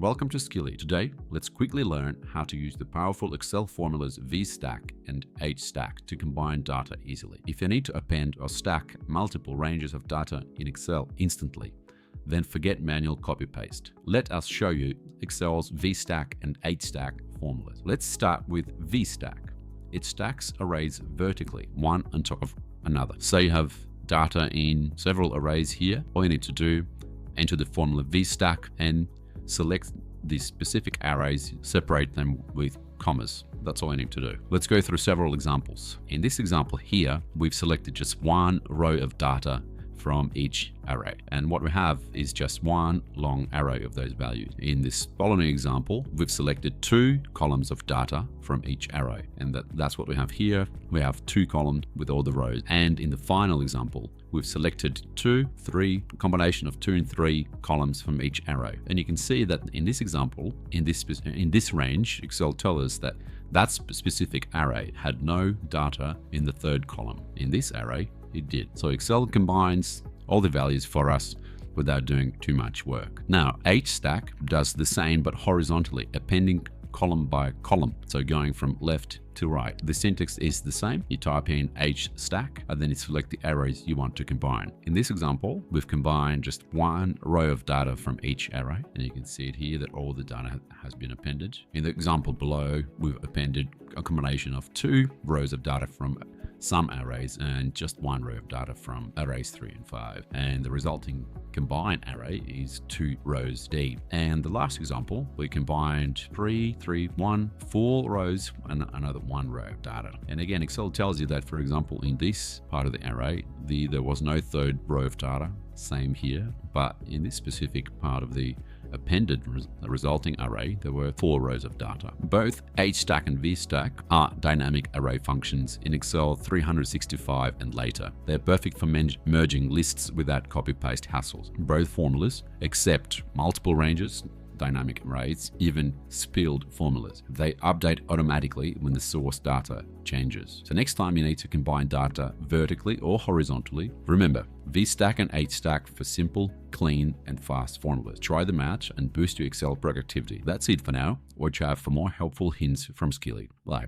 Welcome to Skilli. Today, let's quickly learn how to use the powerful Excel formulas VSTACK and HSTACK to combine data easily. If you need to append or stack multiple ranges of data in Excel instantly, then forget manual copy-paste. Let us show you Excel's VSTACK and HSTACK formulas. Let's start with VSTACK. It stacks arrays vertically, one on top of another. So you have data in several arrays here. All you need to do, enter the formula VSTACK and select the specific arrays, separate them with commas. That's all I need to do. Let's go through several examples. In this example here, we've selected just one row of data from each array. And what we have is just one long array of those values. In this following example, we've selected two columns of data from each array. And that's what we have here. We have two columns with all the rows. And in the final example, we've selected combination of 2 and 3 columns from each array. And you can see that in this example, in this range, Excel tells us that that specific array had no data in the third column. In this array, it did. So Excel combines all the values for us without doing too much work. Now, HSTACK does the same but horizontally, appending column by column. So going from left to right. The syntax is the same. You type in HSTACK and then you select the arrays you want to combine. In this example, we've combined just one row of data from each array. And you can see it here that all the data has been appended. In the example below, we've appended a combination of 2 rows of data from some arrays and just one row of data from arrays 3 and 5. And the resulting combined array is 2 rows deep. And the last example, we combined 4 rows and another 1 row of data. And again, Excel tells you that, for example, in this part of the array, there was no third row of data, same here, but in this specific part of the appended resulting array, there were 4 rows of data. Both HSTACK and VSTACK are dynamic array functions in Excel 365 and later. They're perfect for merging lists without copy-paste hassles. Both formulas accept multiple ranges, dynamic arrays, even spilled formulas. They update automatically when the source data changes. So next time you need to combine data vertically or horizontally, remember VSTACK and HSTACK for simple, clean, and fast formulas. Try them out and boost your Excel productivity. That's it for now. Watch out for more helpful hints from Skilli. Bye.